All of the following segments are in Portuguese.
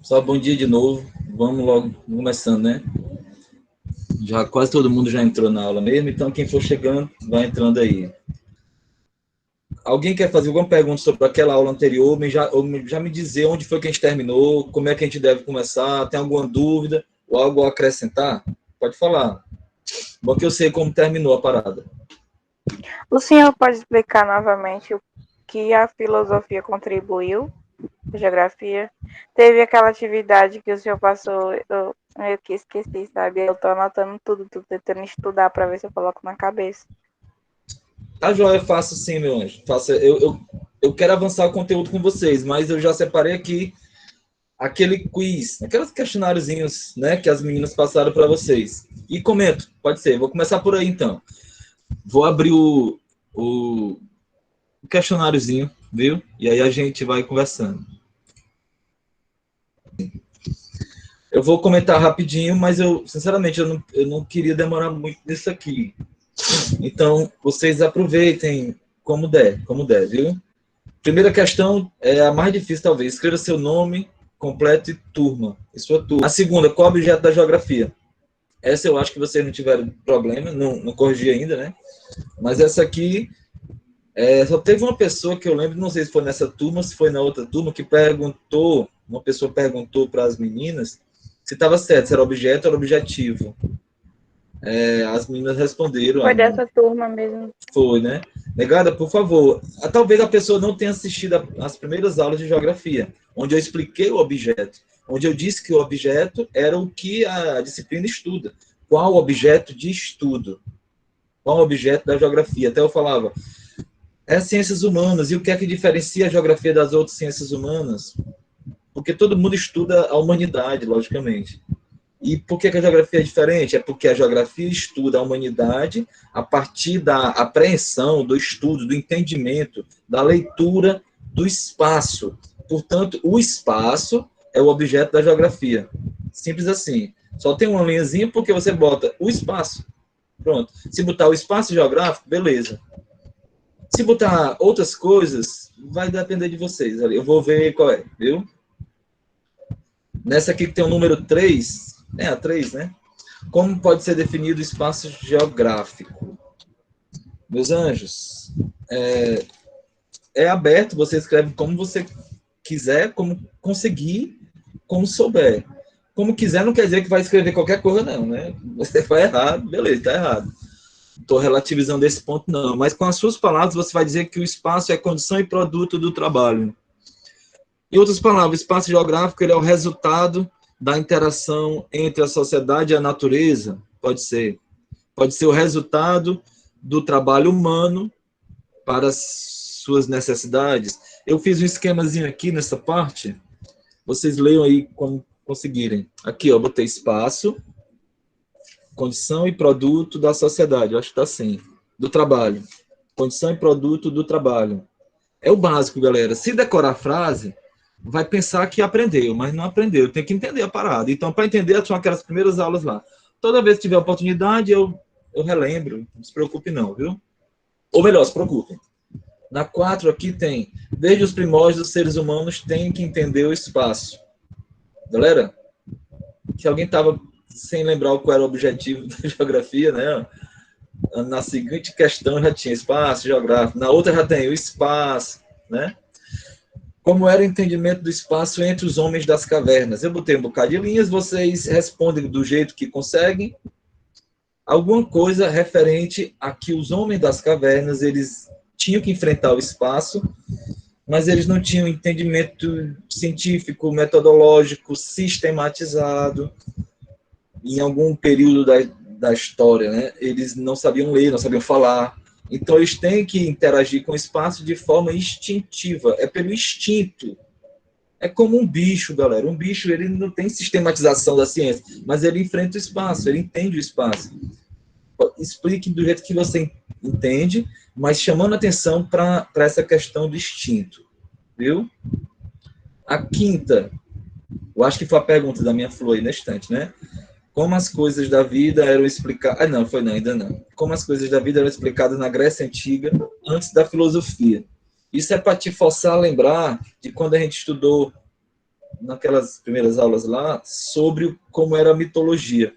Só bom dia de novo. Vamos logo começando, né? Já quase todo mundo já entrou na aula mesmo, então quem for chegando, vai entrando aí. Alguém quer fazer alguma pergunta sobre aquela aula anterior, ou já me dizer onde foi que a gente terminou, como é que a gente deve começar, tem alguma dúvida ou algo a acrescentar? Pode falar. Bom que eu sei como terminou a parada. O senhor pode explicar novamente o que a filosofia contribuiu? A geografia? Teve aquela atividade que o senhor passou, eu meio que esqueci, sabe? Eu tô anotando tudo, tô tentando estudar para ver se eu coloco na cabeça. Tá, joia, faço sim, meu anjo. Eu quero avançar o conteúdo com vocês, mas eu já separei aqui aquele quiz, aqueles questionáriozinhos, né, que as meninas passaram para vocês. E comento, pode ser. Vou começar por aí, então. Vou abrir o questionáriozinho, viu? E aí a gente vai conversando. Eu vou comentar rapidinho, mas sinceramente, eu não queria demorar muito nisso aqui. Então, vocês aproveitem como der, viu? Primeira questão é a mais difícil, talvez. Escreva seu nome completo e turma. E sua turma. A segunda, qual é o objeto da geografia? Essa eu acho que vocês não tiveram problema, não corrigi ainda, né? Mas essa aqui, só teve uma pessoa que eu lembro, não sei se foi nessa turma, se foi na outra turma, que perguntou, uma pessoa perguntou para as meninas se estava certo, se era objeto ou era objetivo. As meninas responderam. Foi dessa turma mesmo. Foi, né? Negada, por favor. Talvez a pessoa não tenha assistido as primeiras aulas de geografia, onde eu expliquei o objeto, onde eu disse que o objeto era o que a disciplina estuda. Qual o objeto de estudo? Qual o objeto da geografia? Até eu falava, ciências humanas. E o que é que diferencia a geografia das outras ciências humanas? Porque todo mundo estuda a humanidade, logicamente. E por que a geografia é diferente? É porque a geografia estuda a humanidade a partir da apreensão, do estudo, do entendimento, da leitura do espaço. Portanto, o espaço é o objeto da geografia. Simples assim. Só tem uma linhazinha porque você bota o espaço. Pronto. Se botar o espaço geográfico, beleza. Se botar outras coisas, vai depender de vocês. Eu vou ver qual é, viu? Nessa aqui que tem o número 3, a 3, né? Como pode ser definido o espaço geográfico? Meus anjos, é aberto, você escreve como você quiser, como conseguir, como souber. Como quiser não quer dizer que vai escrever qualquer coisa, não, né? Você vai errado, beleza, está errado. Estou relativizando esse ponto, não. Mas com as suas palavras, você vai dizer que o espaço é condição e produto do trabalho. Em outras palavras, o espaço geográfico ele é o resultado da interação entre a sociedade e a natureza, pode ser. Pode ser o resultado do trabalho humano para as suas necessidades. Eu fiz um esquemazinho aqui nessa parte, vocês leiam aí como conseguirem. Aqui, ó, botei espaço, condição e produto da sociedade, eu acho que está assim, do trabalho. Condição e produto do trabalho. É o básico, galera. Se decorar a frase, vai pensar que aprendeu, mas não aprendeu. Tem que entender a parada. Então, para entender, são aquelas primeiras aulas lá. Toda vez que tiver oportunidade, eu relembro. Não se preocupe não, viu? Ou melhor, se preocupe. Na 4 aqui tem, desde os primórdios dos seres humanos tem que entender o espaço. Galera, se alguém estava sem lembrar qual era o objetivo da geografia, né? Na seguinte questão já tinha espaço geográfico, na outra já tem o espaço, né? Como era o entendimento do espaço entre os homens das cavernas? Eu botei um bocado de linhas, vocês respondem do jeito que conseguem. Alguma coisa referente a que os homens das cavernas, eles tinham que enfrentar o espaço, mas eles não tinham entendimento científico, metodológico, sistematizado. Em algum período da história, né? Eles não sabiam ler, não sabiam falar. Então, eles têm que interagir com o espaço de forma instintiva, é pelo instinto. É como um bicho, galera. Um bicho, ele não tem sistematização da ciência, mas ele enfrenta o espaço, ele entende o espaço. Explique do jeito que você entende, mas chamando atenção para essa questão do instinto, viu? A quinta, eu acho que foi a pergunta da minha flor aí na estante, né? Como as coisas da vida eram explicadas... não, ainda não. Como as coisas da vida eram explicadas na Grécia Antiga, antes da filosofia. Isso é para te forçar a lembrar de quando a gente estudou naquelas primeiras aulas lá, sobre como era a mitologia.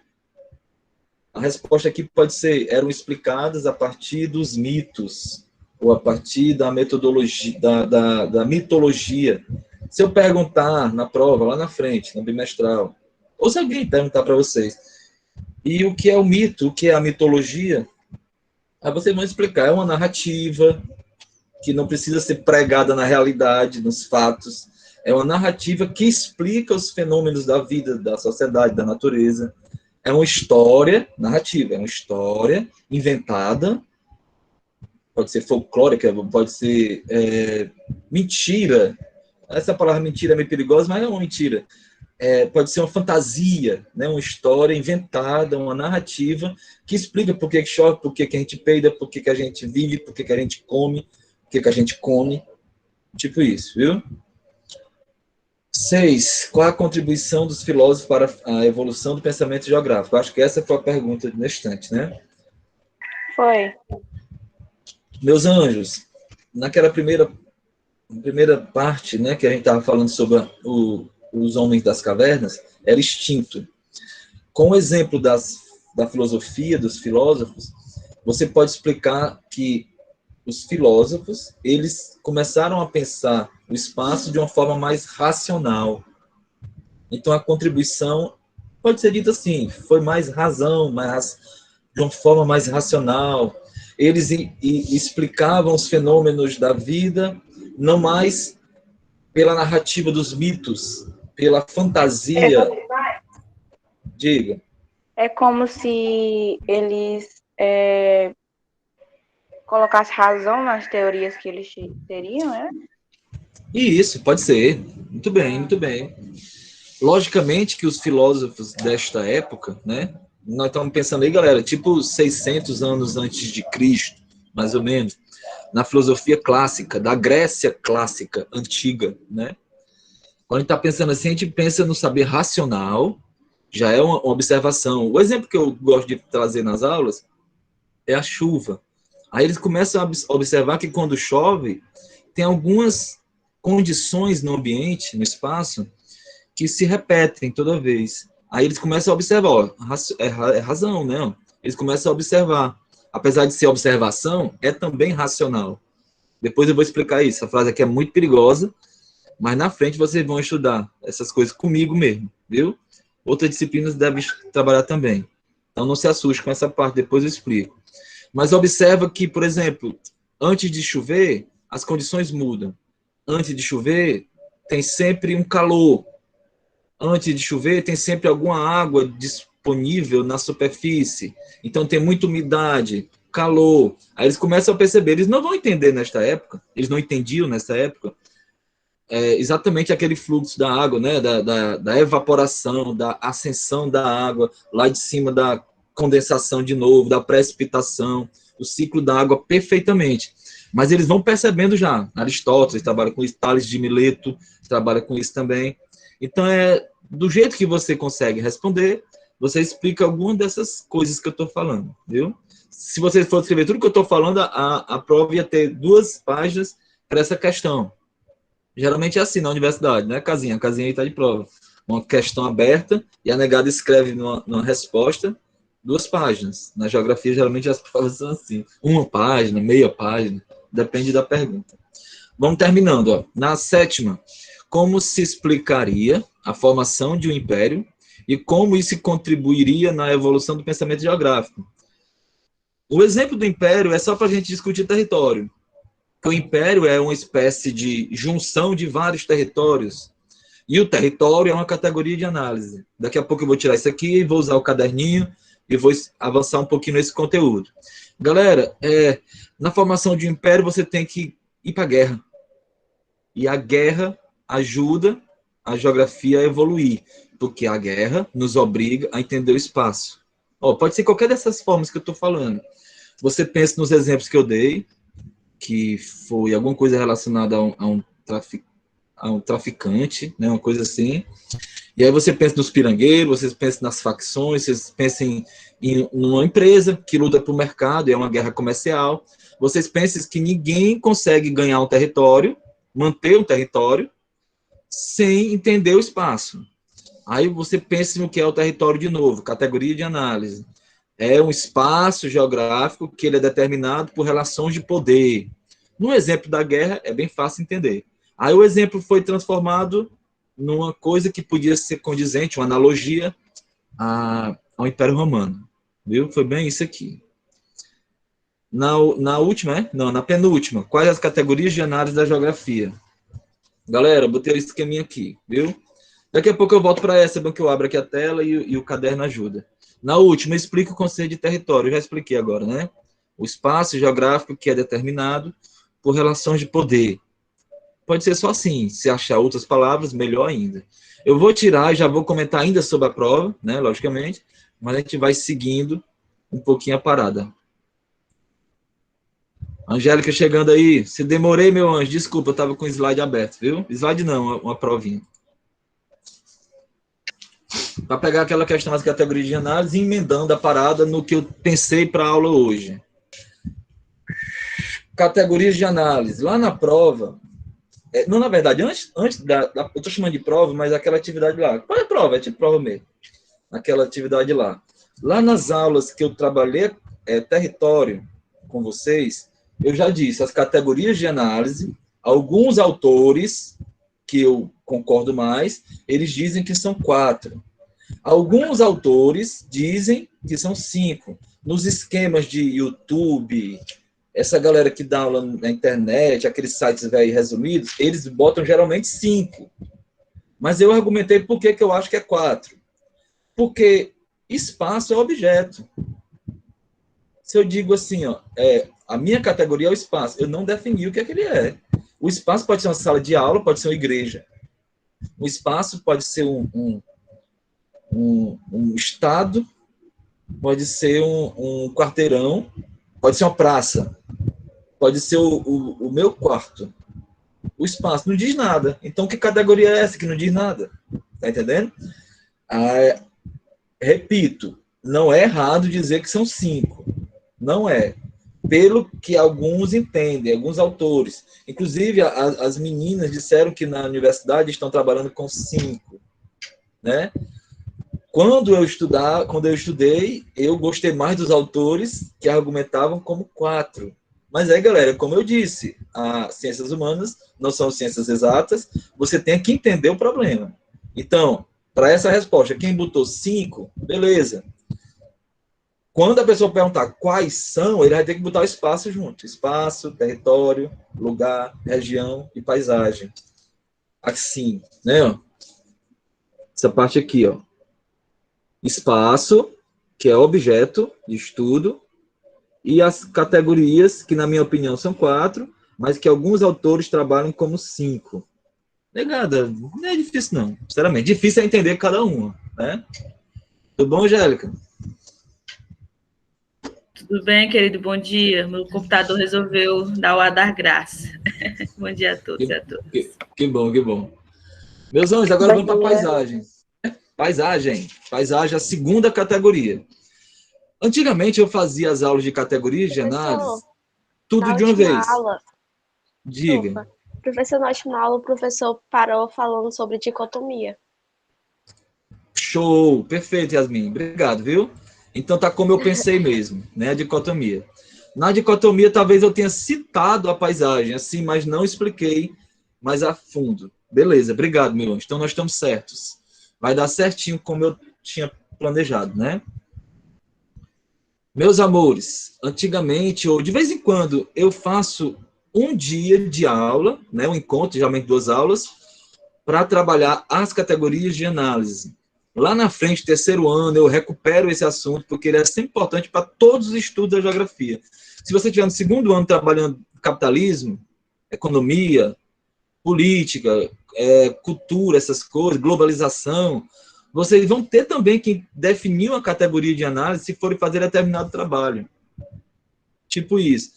A resposta aqui pode ser, eram explicadas a partir dos mitos, ou a partir da metodologia, da mitologia. Se eu perguntar na prova, lá na frente, no bimestral, ou se alguém perguntar para vocês, e o que é o mito, o que é a mitologia, aí vocês vão explicar, é uma narrativa que não precisa ser pregada na realidade, nos fatos, é uma narrativa que explica os fenômenos da vida, da sociedade, da natureza. É uma história narrativa, é uma história inventada, pode ser folclórica, pode ser mentira. Essa palavra mentira é meio perigosa, mas é uma mentira. Pode ser uma fantasia, né? Uma história inventada, uma narrativa que explica por que chove, por que a gente peida, por que a gente vive, por que a gente come, por que a gente come. Tipo isso, viu? 6. Qual a contribuição dos filósofos para a evolução do pensamento geográfico? Acho que essa foi a pergunta da estante, né? Foi. Meus anjos, naquela primeira parte, né, que a gente estava falando sobre os homens das cavernas, era extinto. Com o exemplo da filosofia, dos filósofos, você pode explicar que os filósofos, eles começaram a pensar o espaço de uma forma mais racional. Então, a contribuição pode ser dita assim, foi mais razão, de uma forma mais racional. Eles explicavam os fenômenos da vida, não mais pela narrativa dos mitos, pela fantasia. Diga. É como se eles colocassem razão nas teorias que eles teriam, né? E isso, pode ser. Muito bem, muito bem. Logicamente que os filósofos desta época, né? Nós estamos pensando aí, galera, tipo 600 anos antes de Cristo, mais ou menos, na filosofia clássica, da Grécia clássica, antiga, né? Quando a gente está pensando assim, a gente pensa no saber racional, já é uma observação. O exemplo que eu gosto de trazer nas aulas é a chuva. Aí eles começam a observar que quando chove, tem algumas condições no ambiente, no espaço, que se repetem toda vez. Aí eles começam a observar, ó, é razão, né? Eles começam a observar. Apesar de ser observação, é também racional. Depois eu vou explicar isso. A frase aqui é muito perigosa, mas na frente vocês vão estudar essas coisas comigo mesmo, viu? Outras disciplinas devem trabalhar também. Então não se assuste com essa parte, depois eu explico. Mas observa que, por exemplo, antes de chover, as condições mudam. Antes de chover, tem sempre um calor. Antes de chover, tem sempre alguma água disponível na superfície. Então, tem muita umidade, calor. Aí eles começam a perceber. Eles não vão entender nesta época, eles não entendiam nessa época, exatamente aquele fluxo da água, né? Da evaporação, da ascensão da água, lá de cima da condensação de novo, da precipitação, o ciclo da água perfeitamente. Mas eles vão percebendo já. Aristóteles trabalha com isso, Tales de Mileto trabalha com isso também. Então, do jeito que você consegue responder, você explica alguma dessas coisas que eu estou falando, viu? Se você for escrever tudo que eu estou falando, a prova ia ter 2 páginas para essa questão. Geralmente é assim na universidade, né, Casinha? A Casinha aí está de prova. Uma questão aberta e a negada escreve numa resposta 2 páginas. Na geografia, geralmente as provas são assim. 1 página, meia página, depende da pergunta. Vamos terminando, ó. Na 7ª, como se explicaria a formação de um império e como isso contribuiria na evolução do pensamento geográfico. O exemplo do império é só para a gente discutir território. O império é uma espécie de junção de vários territórios, e o território é uma categoria de análise. Daqui a pouco eu vou tirar isso aqui, vou usar o caderninho e vou avançar um pouquinho nesse conteúdo. Galera, na formação de um império você tem que ir para a guerra. E a guerra ajuda a geografia a evoluir, porque a guerra nos obriga a entender o espaço. Pode ser qualquer dessas formas que eu estou falando. Você pensa nos exemplos que eu dei, que foi alguma coisa relacionada a um traficante, né, uma coisa assim. E aí você pensa nos pirangueiros, você pensa nas facções, você pensa em uma empresa que luta para o mercado, é uma guerra comercial. Vocês pensam que ninguém consegue ganhar um território, manter um território, sem entender o espaço. Aí você pensa no que é o território de novo, categoria de análise. É um espaço geográfico que ele é determinado por relações de poder. No exemplo da guerra, é bem fácil entender. Aí o exemplo foi transformado numa coisa que podia ser condizente, uma analogia ao Império Romano. Viu? Foi bem isso aqui. Na última, Não, na penúltima. Quais as categorias de análise da geografia? Galera, eu botei o esqueminha aqui, viu? Daqui a pouco eu volto para essa, bom que eu abro aqui a tela e o caderno ajuda. Na última, explica o conceito de território. Eu já expliquei agora, né? O espaço geográfico que é determinado por relações de poder. Pode ser só assim. Se achar outras palavras, melhor ainda. Eu vou tirar e já vou comentar ainda sobre a prova, né? Logicamente. Mas a gente vai seguindo um pouquinho a parada. Angélica chegando aí. Se demorei, meu anjo, desculpa, eu estava com o slide aberto, viu? Slide não, uma provinha. Para pegar aquela questão das categorias de análise e emendando a parada no que eu pensei para a aula hoje. Categorias de análise. Lá na prova, não, na verdade, antes eu estou chamando de prova, mas aquela atividade lá. Qual é a prova? É tipo prova mesmo. Aquela atividade lá. Lá nas aulas que eu trabalhei território com vocês, eu já disse, as categorias de análise, alguns autores, que eu concordo mais, eles dizem que são 4. Alguns autores dizem que são 5. Nos esquemas de YouTube, essa galera que dá aula na internet, aqueles sites velhos resumidos, eles botam geralmente 5. Mas eu argumentei por que eu acho que é 4. Porque espaço é objeto. Se eu digo assim, a minha categoria é o espaço, eu não defini o que é que ele é. O espaço pode ser uma sala de aula, pode ser uma igreja. O espaço pode ser um estado, pode ser um quarteirão, pode ser uma praça, pode ser o meu quarto. O espaço não diz nada. Então, que categoria é essa que não diz nada? Tá entendendo? Repito, não é errado dizer que são 5. Não é. Pelo que alguns entendem, alguns autores. Inclusive, as meninas disseram que na universidade estão trabalhando com 5. Né? Quando eu estudei, eu gostei mais dos autores que argumentavam como 4. Mas aí, galera, como eu disse, as ciências humanas não são ciências exatas, você tem que entender o problema. Então, para essa resposta, quem botou 5, beleza. Quando a pessoa perguntar quais são, ele vai ter que botar o espaço junto. Espaço, território, lugar, região e paisagem. Assim, né? Essa parte aqui, ó. Espaço, que é objeto de estudo, e as categorias, que na minha opinião são 4, mas que alguns autores trabalham como 5. Negada, não é difícil não, sinceramente. Difícil é entender cada uma, né? Tudo bom, Angélica? Tudo bem, querido? Bom dia. Meu computador resolveu dar o ar das graças. Bom dia a todos e a todas. Que bom, que bom. Meus anjos, agora vamos para paisagem. Paisagem, a segunda categoria. Antigamente eu fazia as aulas de categorias de análise, tudo de uma vez. Aula, diga. Professor, na última aula, o professor parou falando sobre dicotomia. Show, perfeito, Yasmin. Obrigado, viu? Então tá como eu pensei mesmo, né? A dicotomia. Na dicotomia, talvez eu tenha citado a paisagem, assim, mas não expliquei mais a fundo. Beleza, obrigado, meu anjo. Então nós estamos certos. Vai dar certinho como eu tinha planejado, né? Meus amores, antigamente, ou de vez em quando, eu faço um dia de aula, né? Um encontro, geralmente 2 aulas, para trabalhar as categorias de análise. Lá na frente, terceiro ano, eu recupero esse assunto, porque ele é sempre importante para todos os estudos da geografia. Se você estiver no segundo ano trabalhando capitalismo, economia, política, cultura, essas coisas, globalização, vocês vão ter também que definir uma categoria de análise se forem fazer determinado trabalho. Tipo isso.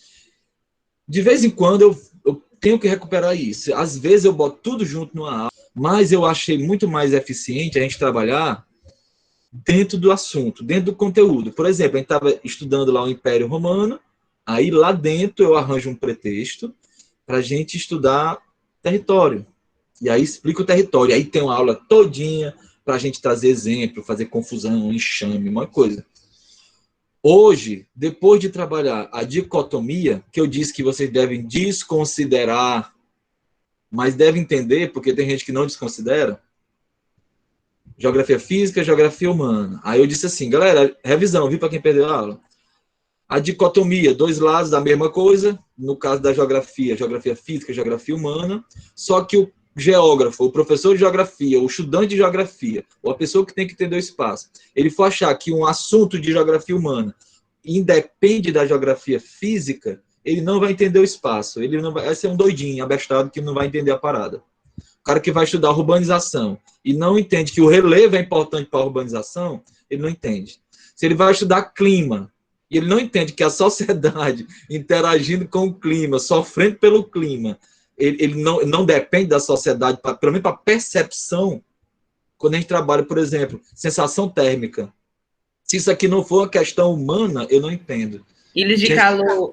De vez em quando, eu tenho que recuperar isso. Às vezes, eu boto tudo junto numa aula, mas eu achei muito mais eficiente a gente trabalhar dentro do assunto, dentro do conteúdo. Por exemplo, a gente estava estudando lá o Império Romano, aí lá dentro eu arranjo um pretexto para a gente estudar território. E aí explica o território. Aí tem uma aula todinha para a gente trazer exemplo, fazer confusão, enxame, uma coisa. Hoje, depois de trabalhar a dicotomia, que eu disse que vocês devem desconsiderar, mas devem entender, porque tem gente que não desconsidera, geografia física, geografia humana. Aí eu disse assim, galera, revisão, viu, para quem perdeu a aula? A dicotomia, 2 lados da mesma coisa, no caso da geografia, geografia física, geografia humana, só que o geógrafo, o professor de geografia, o estudante de geografia, ou a pessoa que tem que entender o espaço, ele for achar que um assunto de geografia humana independe da geografia física, ele não vai entender o espaço, ele não vai ser um doidinho, abestado, que não vai entender a parada. O cara que vai estudar urbanização e não entende que o relevo é importante para a urbanização, ele não entende. Se ele vai estudar clima, e ele não entende que a sociedade interagindo com o clima, sofrendo pelo clima, ele não depende da sociedade, pelo menos para percepção, quando a gente trabalha, por exemplo, sensação térmica. Se isso aqui não for uma questão humana, eu não entendo. Ilhas de calor.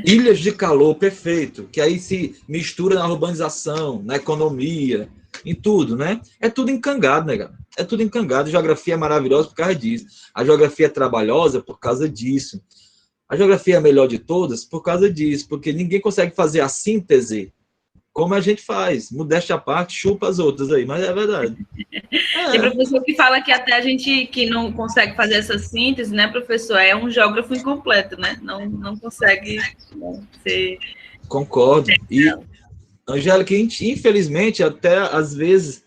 Ilhas de calor, perfeito. Que aí se mistura na urbanização, na economia, em tudo, né? É tudo encangado, né, galera? É tudo encangado. A geografia é maravilhosa por causa disso. A geografia é trabalhosa por causa disso. A geografia é a melhor de todas por causa disso, porque ninguém consegue fazer a síntese como a gente faz. Modéstia à parte, chupa as outras aí, mas é verdade. Tem professor que fala que até a gente que não consegue fazer essa síntese, né, professor, é um geógrafo incompleto, né? Não consegue ser... Concordo. E, Angélica, infelizmente, até às vezes,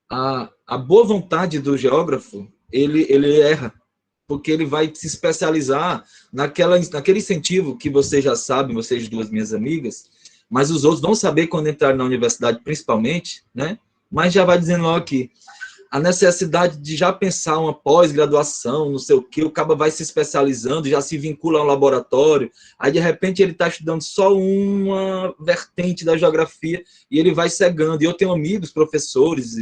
a boa vontade do geógrafo, ele erra, porque ele vai se especializar naquele incentivo que vocês já sabem, vocês duas minhas amigas, mas os outros vão saber quando entrar na universidade, principalmente, né? Mas já vai dizendo logo aqui, a necessidade de já pensar uma pós-graduação, não sei o quê, o cara vai se especializando, já se vincula ao laboratório, aí de repente ele está estudando só uma vertente da geografia e ele vai cegando. E eu tenho amigos, professores,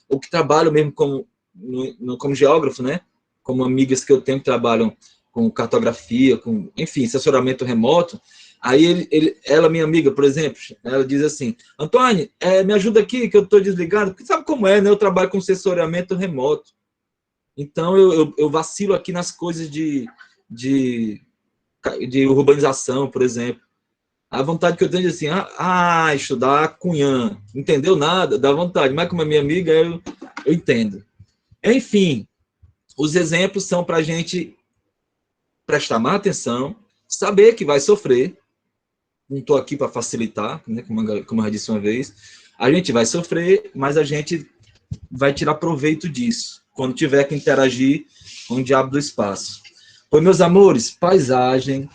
ou que trabalham mesmo como geógrafo, né? Como amigas que eu tenho que trabalham com cartografia, com, enfim, assessoramento remoto. Aí ela, minha amiga, por exemplo, ela diz assim, Antônio, me ajuda aqui que eu estou desligado, porque sabe como é, né? Eu trabalho com assessoramento remoto. Então, eu vacilo aqui nas coisas de urbanização, por exemplo. A vontade que eu tenho de assim, estudar Cunhã, entendeu nada, dá vontade, mas como é minha amiga, eu entendo. Enfim, os exemplos são para a gente prestar mais atenção, saber que vai sofrer. Não estou aqui para facilitar, né, como eu já disse uma vez. A gente vai sofrer, mas a gente vai tirar proveito disso, quando tiver que interagir com o diabo do espaço. Pois, meus amores, paisagem,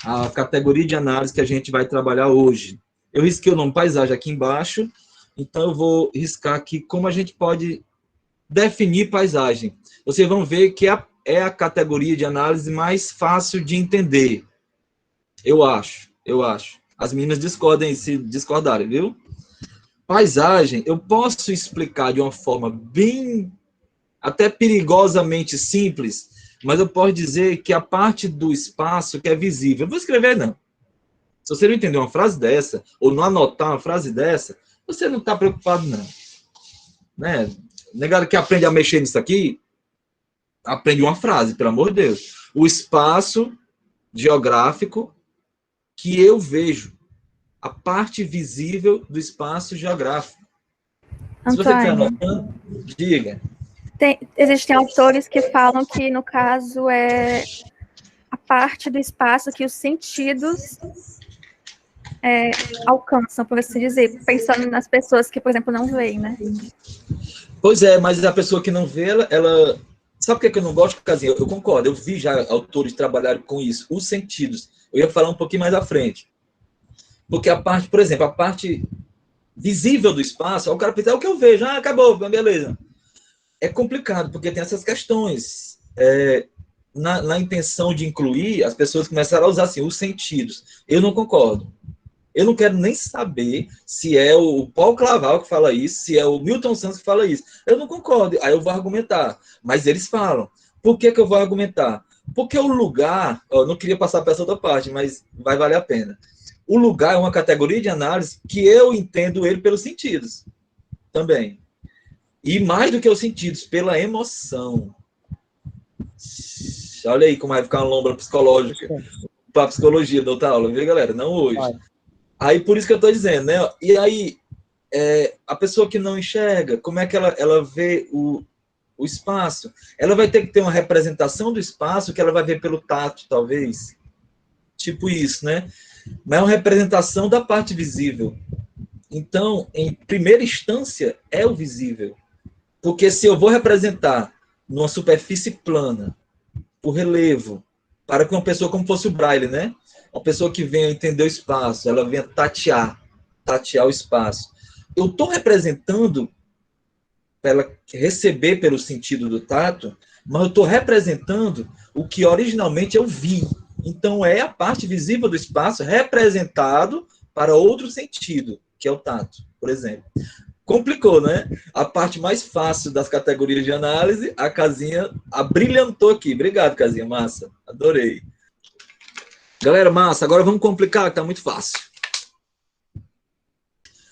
a categoria de análise que a gente vai trabalhar hoje. Eu risquei o nome paisagem aqui embaixo, então eu vou riscar aqui como a gente pode definir paisagem. Vocês vão ver que é a categoria de análise mais fácil de entender. Eu acho. As meninas discordem se discordarem, viu? Paisagem, eu posso explicar de uma forma bem, até perigosamente simples, mas eu posso dizer que a parte do espaço que é visível, eu vou escrever não. Se você não entender uma frase dessa, ou não anotar uma frase dessa, você não está preocupado não. Né? Negado que aprende a mexer nisso aqui, aprende uma frase, pelo amor de Deus. O espaço geográfico que eu vejo, a parte visível do espaço geográfico. Antônio, se você estiver anotando, diga. Existem autores que falam que, no caso, é a parte do espaço que os sentidos alcançam, por assim dizer, pensando nas pessoas que, por exemplo, não veem, né? Pois é, mas a pessoa que não vê, ela... Sabe por que eu não gosto, Casinha? Eu concordo, eu vi já autores trabalharem com isso, os sentidos. Eu ia falar um pouquinho mais à frente. Porque a parte, por exemplo, a parte visível do espaço, o cara pensa, é o que eu vejo, acabou, beleza. É complicado, porque tem essas questões. Na intenção de incluir, as pessoas começaram a usar assim, os sentidos. Eu não concordo. Eu não quero nem saber se é o Paulo Claval que fala isso, se é o Milton Santos que fala isso. Eu não concordo. Aí eu vou argumentar. Mas eles falam. Por que eu vou argumentar? Porque o lugar... Eu não queria passar para essa outra parte, mas vai valer a pena. O lugar é uma categoria de análise que eu entendo ele pelos sentidos. também. E mais do que os sentidos, pela emoção. Olha aí como vai ficar uma lombra psicológica para a psicologia da outra aula, viu, galera? Não hoje. Vai. Aí, por isso que eu estou dizendo, né? E aí, a pessoa que não enxerga, como é que ela vê o espaço? Ela vai ter que ter uma representação do espaço que ela vai ver pelo tato, talvez. Tipo isso, né? Mas é uma representação da parte visível. Então, em primeira instância, é o visível. Porque se eu vou representar numa superfície plana, por relevo, para que uma pessoa como fosse o Braille, né? Uma pessoa que venha entender o espaço, ela venha tatear o espaço. Eu estou representando, para ela receber pelo sentido do tato, mas eu estou representando o que originalmente eu vi. Então, é a parte visível do espaço representado para outro sentido, que é o tato, por exemplo. Complicou, né? A parte mais fácil das categorias de análise, a Casinha abrilhantou aqui. Obrigado, Casinha, massa. Adorei. Galera, massa. Agora vamos complicar, que tá muito fácil.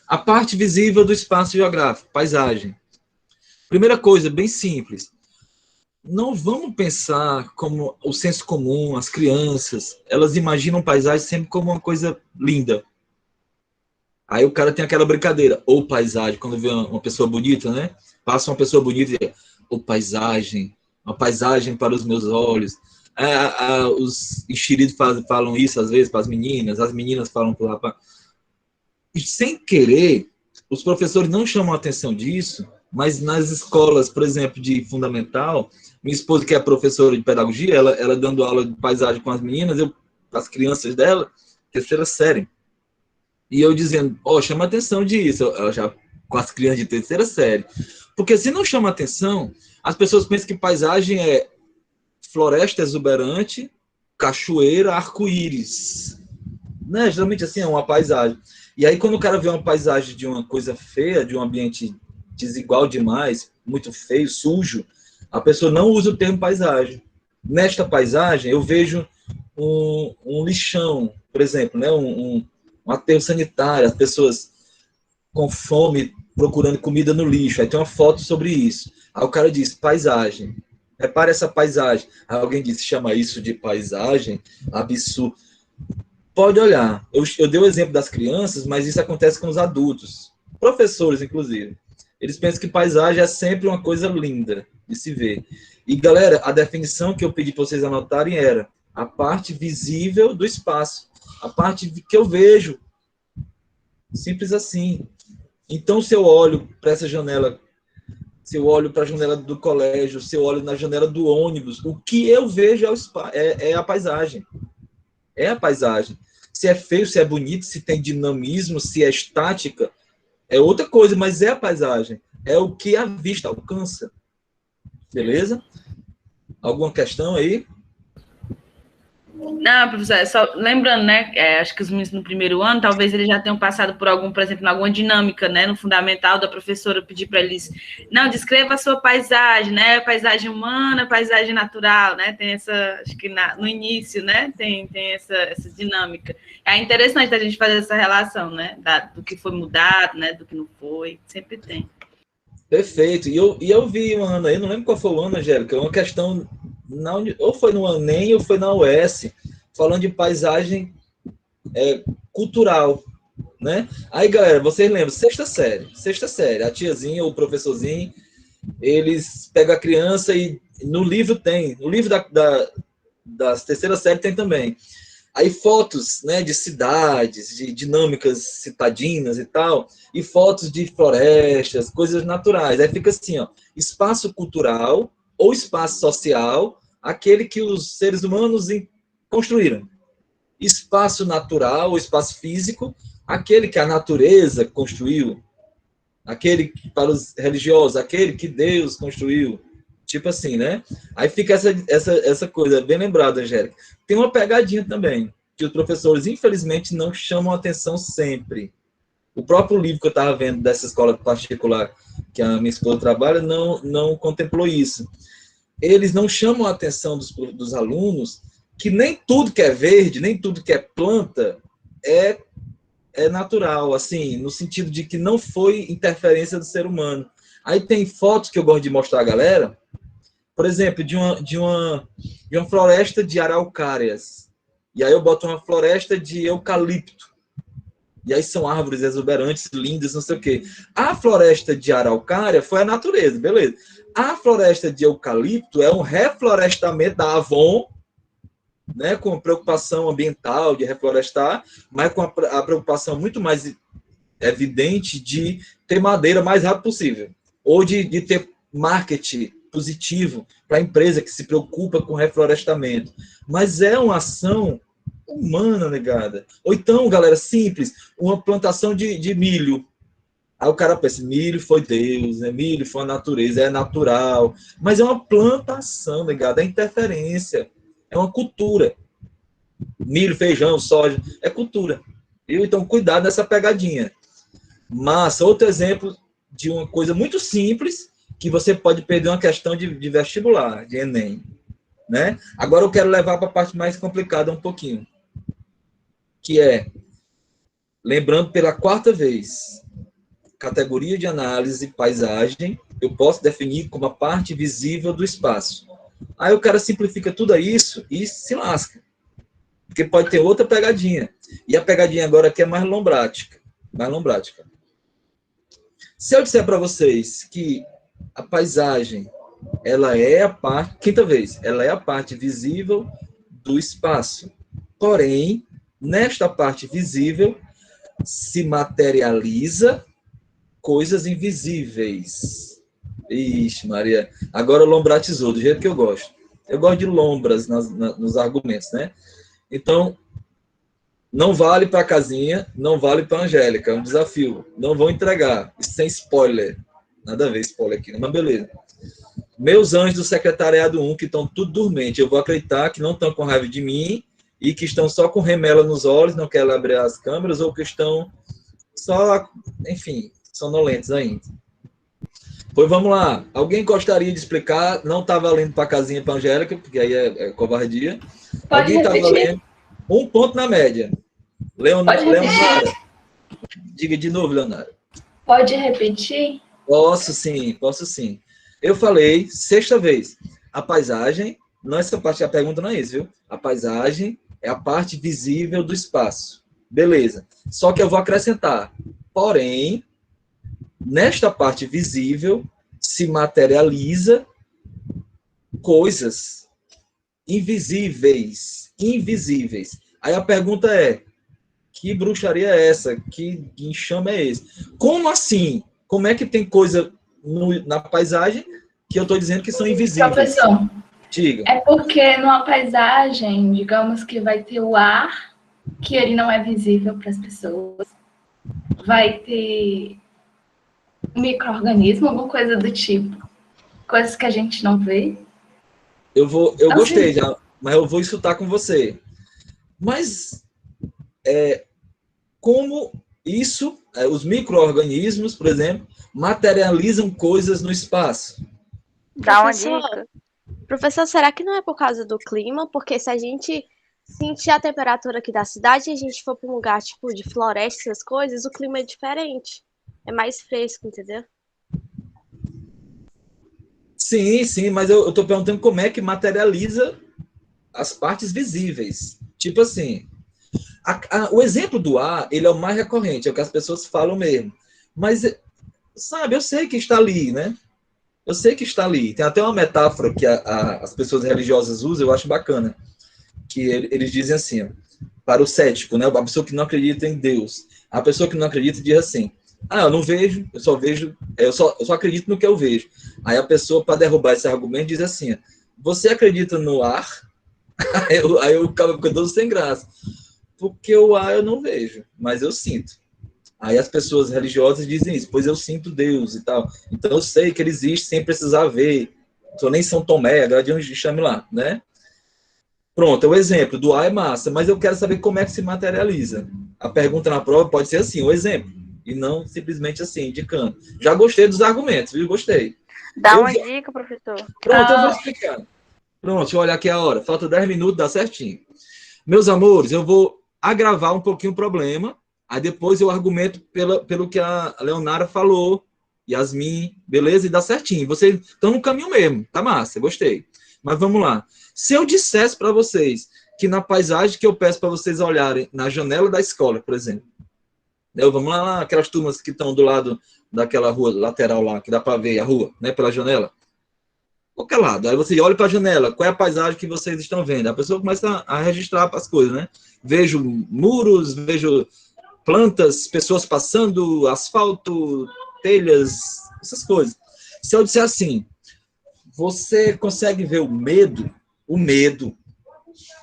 A parte visível do espaço geográfico, paisagem. Primeira coisa, bem simples. Não vamos pensar como o senso comum, as crianças, elas imaginam paisagem sempre como uma coisa linda. Aí o cara tem aquela brincadeira, ou paisagem, quando vê uma pessoa bonita, né? Passa uma pessoa bonita e diz, ou paisagem, uma paisagem para os meus olhos. Os enxeridos falam isso às vezes para as meninas falam para o rapaz. E sem querer, os professores não chamam a atenção disso, mas nas escolas, por exemplo, de fundamental, minha esposa, que é professora de pedagogia, ela dando aula de paisagem com as meninas, as crianças dela, terceira série. E eu dizendo, chama atenção disso, ela já com as crianças de terceira série. Porque se não chama atenção, as pessoas pensam que paisagem é floresta exuberante, cachoeira, arco-íris. Né? Geralmente assim é uma paisagem. E aí quando o cara vê uma paisagem de uma coisa feia, de um ambiente desigual demais, muito feio, sujo, a pessoa não usa o termo paisagem. Nesta paisagem eu vejo um lixão, por exemplo, né? um aterro sanitário, as pessoas com fome procurando comida no lixo. Aí tem uma foto sobre isso. Aí o cara diz, paisagem. Repare essa paisagem. Aí alguém disse, chama isso de paisagem? Absurdo. Pode olhar. Eu dei o exemplo das crianças, mas isso acontece com os adultos. Professores, inclusive. Eles pensam que paisagem é sempre uma coisa linda de se ver. E, galera, a definição que eu pedi para vocês anotarem era a parte visível do espaço. A parte que eu vejo. Simples assim. Então, se eu olho para essa janela, se eu olho para a janela do colégio, se eu olho na janela do ônibus, o que eu vejo é a paisagem. É a paisagem. Se é feio, se é bonito, se tem dinamismo, se é estática, é outra coisa, mas é a paisagem. É o que a vista alcança. Beleza? Alguma questão aí? Não, professor, só lembrando, né, acho que os meninos no primeiro ano, talvez eles já tenham passado por por exemplo, alguma dinâmica, né, no fundamental da professora pedir para eles, não, descreva a sua paisagem, né, paisagem humana, paisagem natural, né, tem essa, acho que no início, né, tem essa dinâmica. É interessante a gente fazer essa relação, né, do que foi mudado, né, do que não foi, sempre tem. Perfeito. E eu vi uma ano aí, não lembro qual foi o ano, Angélica, uma questão, ou foi no ANEM ou foi na UES, falando de paisagem cultural, né? Aí, galera, vocês lembram, sexta série, a tiazinha ou o professorzinho, eles pegam a criança e no livro das terceira série tem também. Aí fotos, né, de cidades, de dinâmicas citadinas e tal, e fotos de florestas, coisas naturais. Aí fica assim, ó, espaço cultural ou espaço social, aquele que os seres humanos construíram. Espaço natural ou espaço físico, aquele que a natureza construiu. Aquele para os religiosos, aquele que Deus construiu. Tipo assim, né? Aí fica essa coisa, bem lembrado, Angélica. Tem uma pegadinha também, que os professores, infelizmente, não chamam atenção sempre. O próprio livro que eu estava vendo dessa escola particular, que a minha esposa trabalha, não contemplou isso. Eles não chamam a atenção dos alunos que nem tudo que é verde, nem tudo que é planta, é é natural, assim, no sentido de que não foi interferência do ser humano. Aí tem fotos que eu gosto de mostrar à galera, por exemplo, de uma floresta de araucárias. E aí eu boto uma floresta de eucalipto. E aí são árvores exuberantes, lindas, não sei o quê. A floresta de araucária foi a natureza, beleza. A floresta de eucalipto é um reflorestamento da Avon, né, com preocupação ambiental de reflorestar, mas com a preocupação muito mais evidente de ter madeira mais rápido possível. Ou de ter marketing positivo para a empresa que se preocupa com reflorestamento. Mas é uma ação humana, negada. Ou então, galera, simples, uma plantação de milho. Aí o cara pensa, milho foi Deus, né? Milho foi a natureza, é natural. Mas é uma plantação, negada, é interferência, é uma cultura. Milho, feijão, soja, é cultura. Então, cuidado nessa pegadinha. Mas, outro exemplo de uma coisa muito simples, que você pode perder uma questão de vestibular, de Enem. Né? Agora eu quero levar para a parte mais complicada um pouquinho. Que é, lembrando pela 4ª vez, categoria de análise, paisagem, eu posso definir como a parte visível do espaço. Aí o cara simplifica tudo isso e se lasca. Porque pode ter outra pegadinha. E a pegadinha agora aqui é mais lombrática. Se eu disser para vocês que a paisagem, ela é a parte, 5ª vez, ela é a parte visível do espaço. Porém, nesta parte visível, se materializa coisas invisíveis. Ixi, Maria, agora lombratizou, do jeito que eu gosto. Eu gosto de lombras nos argumentos, né? Então, não vale para a Casinha, não vale para a Angélica, é um desafio. Não vou entregar, sem spoiler. Nada a ver spoiler aqui, mas beleza. Meus anjos do secretariado 1, que estão tudo dormente, eu vou acreditar que não estão com raiva de mim e que estão só com remela nos olhos, não querem abrir as câmeras, ou que estão só, enfim, sonolentos ainda. Pois vamos lá. Alguém gostaria de explicar? Não está valendo para a Casinha e para a Angélica, porque aí é covardia. Pode Alguém está repetir? valendo? 1 ponto na média. Pode repetir? Leonara. Diga de novo, Leonara. Pode repetir? Posso sim. Eu falei, 6ª vez, a paisagem, não essa parte, a pergunta não é isso, viu? A paisagem é a parte visível do espaço. Beleza. Só que eu vou acrescentar, porém, nesta parte visível se materializa coisas invisíveis. Aí a pergunta é, que bruxaria é essa? Que enxame é esse? Como assim? Como é que tem coisa na paisagem que eu estou dizendo que são invisíveis? Professor, Diga. é porque numa paisagem, digamos que vai ter o ar, que ele não é visível para as pessoas. Vai ter micro-organismo, alguma coisa do tipo. Coisas que a gente não vê. Eu Assim, gostei já, mas eu vou insultar com você. Mas como isso, os micro-organismos, por exemplo, materializam coisas no espaço? Dá uma Professor, dica. Professor, será que não é por causa do clima? Porque se a gente sentir a temperatura aqui da cidade e a gente for para um lugar tipo de floresta, essas coisas, o clima é diferente. É mais fresco, entendeu? Sim, mas eu estou perguntando como é que materializa as partes visíveis. Tipo assim, o exemplo do ar, ele é o mais recorrente, é o que as pessoas falam mesmo. Mas, sabe, eu sei que está ali, né? Eu sei que está ali. Tem até uma metáfora que as pessoas religiosas usam, eu acho bacana. Que eles dizem assim, para o cético, né? A pessoa que não acredita em Deus. A pessoa que não acredita diz assim, eu não vejo, eu só vejo, eu só acredito no que eu vejo. Aí a pessoa, para derrubar esse argumento, diz assim, você acredita no ar? Aí o cara fica todo sem graça. Porque o ar eu não vejo, mas eu sinto. Aí as pessoas religiosas dizem isso, pois eu sinto Deus e tal. Então eu sei que ele existe sem precisar ver. Sou nem São Tomé, agora de onde chame lá, né? Pronto, o exemplo do ar é massa, mas eu quero saber como é que se materializa. A pergunta na prova pode ser assim, o exemplo, e não simplesmente assim, indicando. Já gostei dos argumentos, viu? Gostei. Dá uma dica, professor. Pronto, eu vou explicar. Pronto, deixa eu olhar aqui a hora. Falta 10 minutos, dá certinho. Meus amores, eu vou agravar um pouquinho o problema. Aí depois eu argumento pelo que a Leonara falou, Yasmin, beleza? E dá certinho. Vocês estão no caminho mesmo. Tá massa, gostei. Mas vamos lá. Se eu dissesse para vocês que na paisagem que eu peço para vocês olharem na janela da escola, por exemplo, vamos lá, aquelas turmas que estão do lado daquela rua lateral lá, que dá para ver a rua, né, pela janela. Qualquer lado. Aí você olha para a janela, qual é a paisagem que vocês estão vendo? A pessoa começa a registrar as coisas, né? Vejo muros, vejo plantas, pessoas passando, asfalto, telhas, essas coisas. Se eu disser assim, você consegue ver o medo? O medo.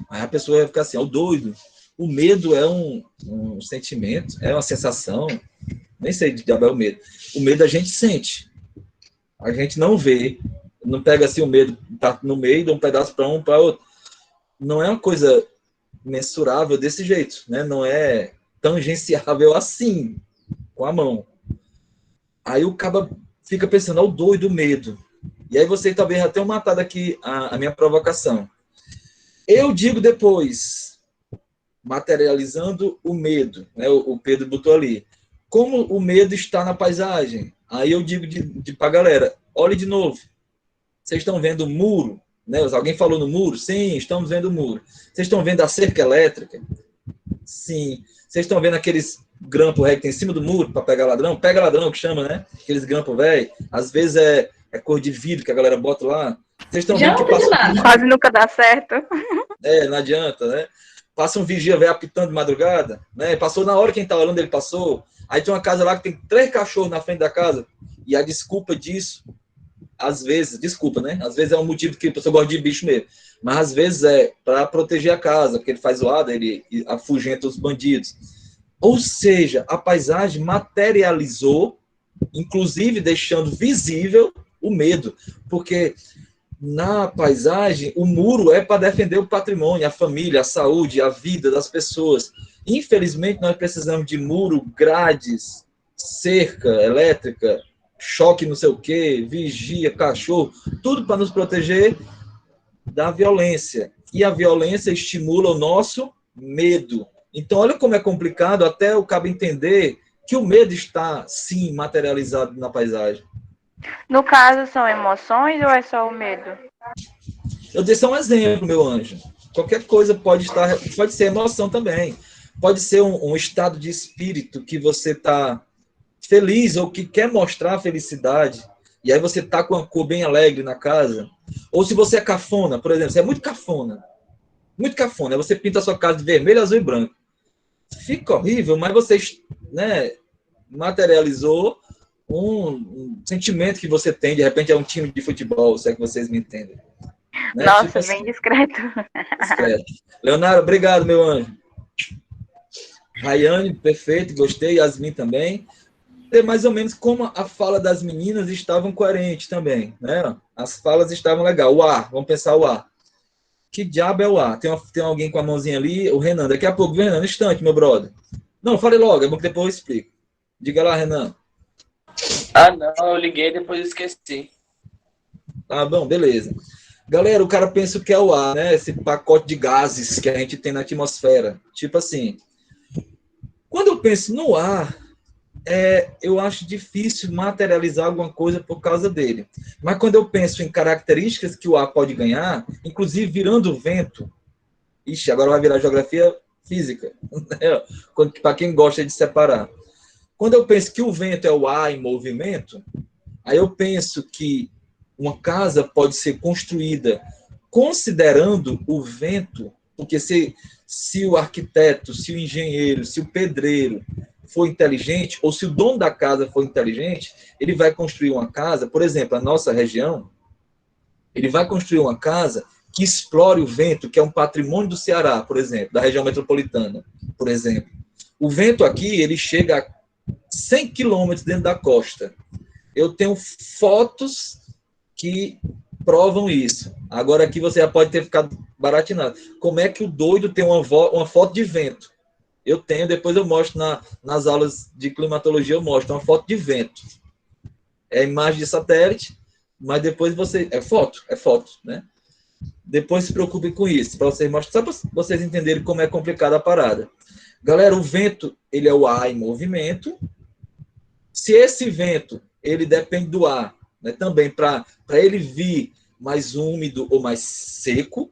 Aí a pessoa vai ficar assim, ó, doido. O medo é um sentimento, é uma sensação. Nem sei de diabo é o medo. O medo a gente sente. A gente não vê. Não pega assim o medo, tá no meio, de um pedaço para um, para outro. Não é uma coisa mensurável desse jeito, né? Não é tangenciável assim, com a mão. Aí o cara fica pensando, ó, o doido, o medo. E aí você talvez já tenha matado aqui a minha provocação. Eu digo depois, materializando o medo, né? O Pedro botou ali. Como o medo está na paisagem? Aí eu digo para a galera, olhe de novo. Vocês estão vendo o muro? Né? Alguém falou no muro? Sim, estamos vendo o muro. Vocês estão vendo a cerca elétrica? Sim. Vocês estão vendo aqueles grampos que tem em cima do muro para pegar ladrão? Pega ladrão, que chama, né? Aqueles grampos velho. Às vezes é cor de vidro que a galera bota lá. Vocês estão vendo que passa... Quase nunca dá certo. Não adianta, né? Passa um vigia velho apitando de madrugada, né? Passou na hora que quem tá olhando, ele passou. Aí tem uma casa lá que tem 3 cachorros na frente da casa. E a desculpa disso, às vezes, desculpa, né? Às vezes é um motivo que a pessoa gosta de bicho mesmo. Mas às vezes é para proteger a casa, porque ele faz zoada, ele afugenta os bandidos. Ou seja, a paisagem materializou, inclusive deixando visível o medo. Porque na paisagem, o muro é para defender o patrimônio, a família, a saúde, a vida das pessoas. Infelizmente, nós precisamos de muro, grades, cerca elétrica, choque não sei o quê, vigia, cachorro, tudo para nos proteger da violência. E a violência estimula o nosso medo. Então, olha como é complicado até o cabo entender que o medo está, sim, materializado na paisagem. No caso, são emoções ou é só o medo? Eu dei só um exemplo, meu anjo. Qualquer coisa pode ser emoção também. Pode ser um estado de espírito que você está feliz ou que quer mostrar a felicidade. E aí você tá com uma cor bem alegre na casa. Ou se você é cafona, por exemplo, você é muito cafona. Muito cafona. Aí você pinta a sua casa de vermelho, azul e branco. Fica horrível, mas você, né, materializou um sentimento que você tem. De repente é um time de futebol, se é que vocês me entendem. Né? Nossa, tipo assim, bem discreto. discreto. Leonardo, obrigado, meu anjo. Rayane, perfeito, gostei. Yasmin também. É mais ou menos como a fala das meninas estavam coerentes também, né? As falas estavam legais. O ar, vamos pensar o ar. Que diabo é o ar? Tem alguém com a mãozinha ali, o Renan. Daqui a pouco, Renan, no instante, meu brother. Não, fale logo, é bom que depois eu explico. Diga lá, Renan. Ah, não, eu liguei e depois esqueci. Ah, bom, beleza. Galera, o cara pensa o que é o ar, né? Esse pacote de gases que a gente tem na atmosfera. Tipo assim, quando eu penso no ar, eu acho difícil materializar alguma coisa por causa dele. Mas quando eu penso em características que o ar pode ganhar, inclusive virando vento, agora vai virar geografia física, para quem gosta de separar. Quando eu penso que o vento é o ar em movimento, aí eu penso que uma casa pode ser construída considerando o vento, porque se o arquiteto, se o engenheiro, se o pedreiro for inteligente, ou se o dono da casa for inteligente, ele vai construir uma casa, por exemplo, a nossa região, ele vai construir uma casa que explore o vento, que é um patrimônio do Ceará, por exemplo, da região metropolitana, por exemplo. O vento aqui, ele chega a 100 quilômetros dentro da costa. Eu tenho fotos que provam isso. Agora aqui você já pode ter ficado baratinado. Como é que o doido tem uma foto de vento? Eu tenho, depois eu mostro nas aulas de climatologia, eu mostro uma foto de vento. É imagem de satélite, mas depois você... É foto, né? Depois se preocupe com isso, para vocês mostrarem, só para vocês entenderem como é complicada a parada. Galera, o vento, ele é o ar em movimento. Se esse vento, ele depende do ar, né, também para ele vir mais úmido ou mais seco.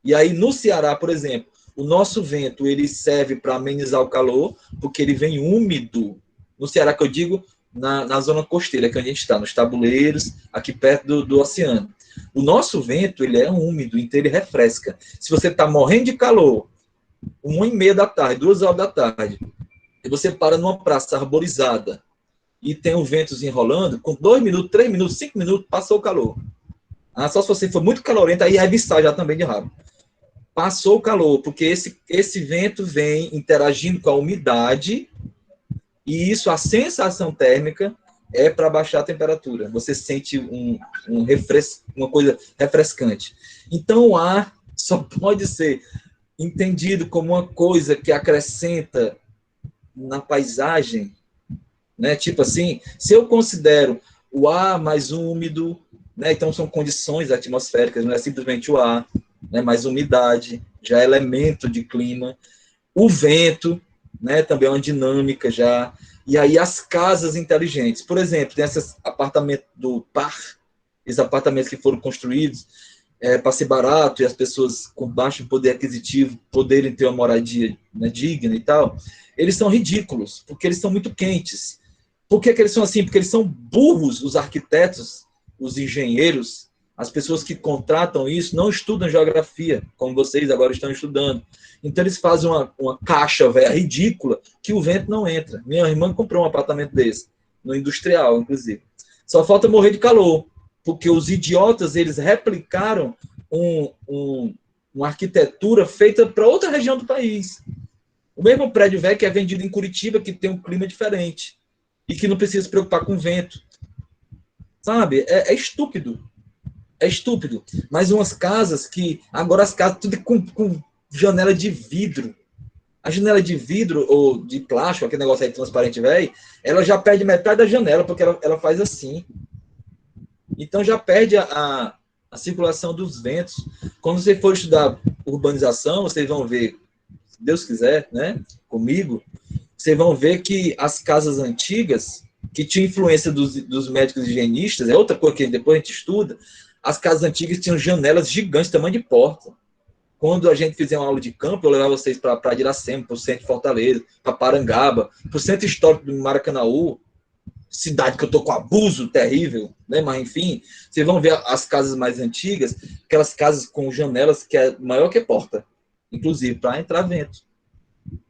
E aí, no Ceará, por exemplo, o nosso vento, ele serve para amenizar o calor, porque ele vem úmido. No Ceará, que eu digo, na zona costeira, que a gente está, nos tabuleiros, aqui perto do oceano. O nosso vento, ele é úmido, então ele refresca. Se você está morrendo de calor, 1h30 da tarde, 2 horas da tarde, e você para numa praça arborizada e tem um vento enrolando, com 2 minutos, 3 minutos, 5 minutos, passou o calor. Só se você for muito calorento, aí revistar já também de rabo. Passou o calor, porque esse vento vem interagindo com a umidade, e isso, a sensação térmica, é para baixar a temperatura. Você sente uma coisa refrescante. Então, o ar só pode ser entendido como uma coisa que acrescenta na paisagem, né? Tipo assim, se eu considero o ar mais úmido, né? Então são condições atmosféricas, não é simplesmente o ar, né? Mais umidade, já é elemento de clima. O vento, né? Também é uma dinâmica já. E aí as casas inteligentes, por exemplo, tem esses apartamentos do par, esses apartamentos que foram construídos para ser barato e as pessoas com baixo poder aquisitivo poderem ter uma moradia, né, digna e tal, eles são ridículos, porque eles são muito quentes. Por que eles são assim? Porque eles são burros, os arquitetos, os engenheiros, as pessoas que contratam isso, não estudam geografia, como vocês agora estão estudando. Então eles fazem uma caixa velha ridícula que o vento não entra. Minha irmã comprou um apartamento desse, no industrial, inclusive. Só falta morrer de calor, porque os idiotas, eles replicaram uma arquitetura feita para outra região do país. O mesmo prédio velho que é vendido em Curitiba, que tem um clima diferente e que não precisa se preocupar com vento. Sabe? É estúpido. É estúpido. Mas umas casas que... Agora as casas tudo com janela de vidro. A janela de vidro ou de plástico, aquele negócio aí transparente velho, ela já perde metade da janela, porque ela faz assim. Então já perde a circulação dos ventos. Quando você for estudar urbanização, vocês vão ver, se Deus quiser, né, comigo, vocês vão ver que as casas antigas, que tinham influência dos médicos higienistas, é outra coisa que depois a gente estuda, as casas antigas tinham janelas gigantes, tamanho de porta. Quando a gente fizer uma aula de campo, eu levar vocês para Iracema, para o centro de Fortaleza, para Parangaba, para o centro histórico do Maracanaú, cidade que eu tô com abuso terrível, né? Mas enfim, vocês vão ver as casas mais antigas, aquelas casas com janelas que é maior que porta, inclusive para entrar vento,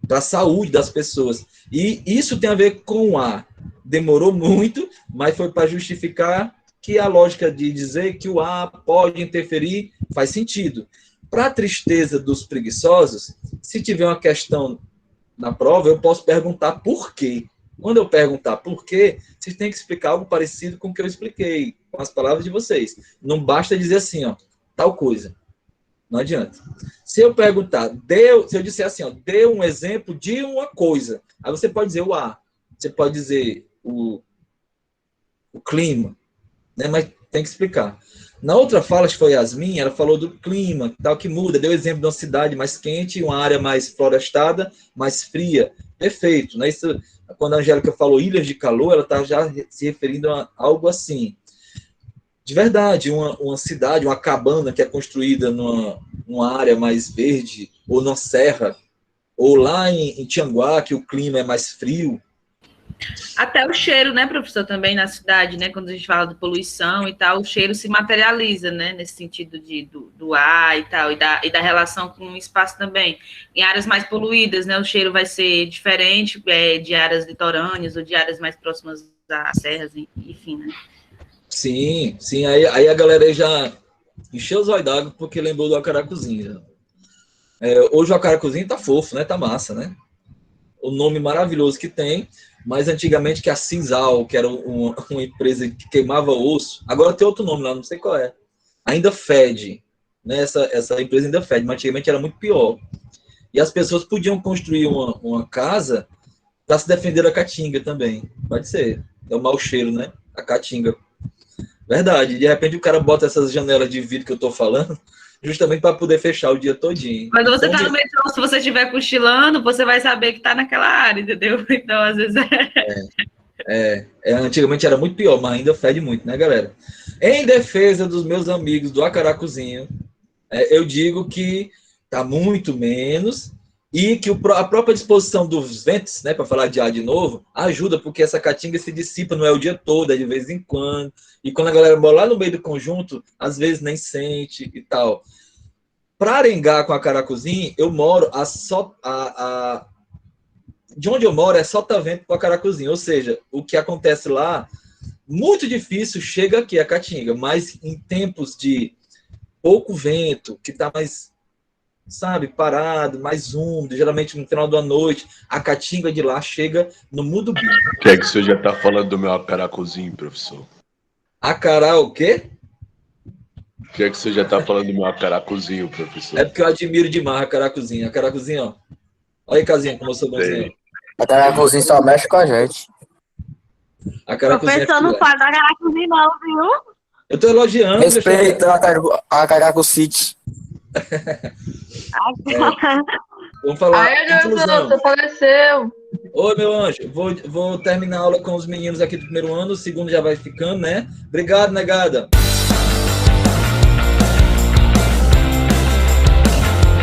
para a saúde das pessoas. E isso tem a ver com o ar. Demorou muito, mas foi para justificar que a lógica de dizer que o ar pode interferir faz sentido. Para a tristeza dos preguiçosos, se tiver uma questão na prova, eu posso perguntar por quê. Quando eu perguntar por quê, vocês têm que explicar algo parecido com o que eu expliquei, com as palavras de vocês. Não basta dizer assim, ó, tal coisa. Não adianta. Se eu perguntar, se eu disser assim, ó, dê um exemplo de uma coisa, aí você pode dizer o ar, você pode dizer o clima, né? Mas tem que explicar. Na outra fala, que foi Yasmin, ela falou do clima, tal, que muda, deu exemplo de uma cidade mais quente, uma área mais florestada, mais fria. Perfeito, né? Isso, quando a Angélica falou ilhas de calor, ela está já se referindo a algo assim. De verdade, uma cidade, uma cabana que é construída numa área mais verde, ou numa serra, ou lá em Tianguá, que o clima é mais frio. Até o cheiro, né, professor, também na cidade, né, quando a gente fala de poluição e tal, o cheiro se materializa, né, nesse sentido do ar e tal, e da relação com o espaço também. Em áreas mais poluídas, né, o cheiro vai ser diferente de áreas litorâneas ou de áreas mais próximas às serras, enfim, né. Sim, aí a galera já encheu os olhos d'água porque lembrou do acaracuzinho. Hoje o acaracuzinho tá fofo, né, tá massa, né, o nome maravilhoso que tem. Mas antigamente que a Cinzal, que era uma empresa que queimava osso, agora tem outro nome lá, não sei qual é, ainda fede, né? Essa empresa ainda fede, mas antigamente era muito pior. E as pessoas podiam construir uma casa para se defender da caatinga também, pode ser, é o mau cheiro, né? A caatinga. Verdade, de repente o cara bota essas janelas de vidro que eu tô falando, justamente para poder fechar o dia todinho. Quando você Então, tá no metrô, se você estiver cochilando, você vai saber que tá naquela área, entendeu? Então, às vezes antigamente era muito pior, mas ainda fede muito, né, galera? Em defesa dos meus amigos do Acaracuzinho, eu digo que tá muito menos e que a própria disposição dos ventos, né, para falar de ar de novo, ajuda, porque essa caatinga se dissipa, não é o dia todo, é de vez em quando. E quando a galera mora lá no meio do conjunto, às vezes nem sente e tal. Para arengar com a Caracuzinho, eu moro de onde eu moro é sotavento com a Caracuzinho, ou seja, o que acontece lá, muito difícil chega aqui a caatinga, mas em tempos de pouco vento, que está mais, sabe, parado, mais úmido, geralmente no final da noite, a caatinga de lá chega no Mudubi. O que é que você já está falando do meu acaracuzinho, professor? Acará o quê? O que é que você já está falando do meu acaracuzinho, professor? É porque eu admiro demais a Caracuzinho. A Caracuzinho, ó. Olha aí, Casinha, como eu sou bonzinho. A Caracuzinho só mexe com a gente. A Caracuzinho Professor, não faz a Caracuzinho não, viu? Eu tô elogiando. Respeita a Caracucity. Vamos falar. Ai, Conclusão. você apareceu. Oi, meu anjo. Vou terminar a aula com os meninos aqui do primeiro ano. O segundo já vai ficando, né? Obrigado, negada.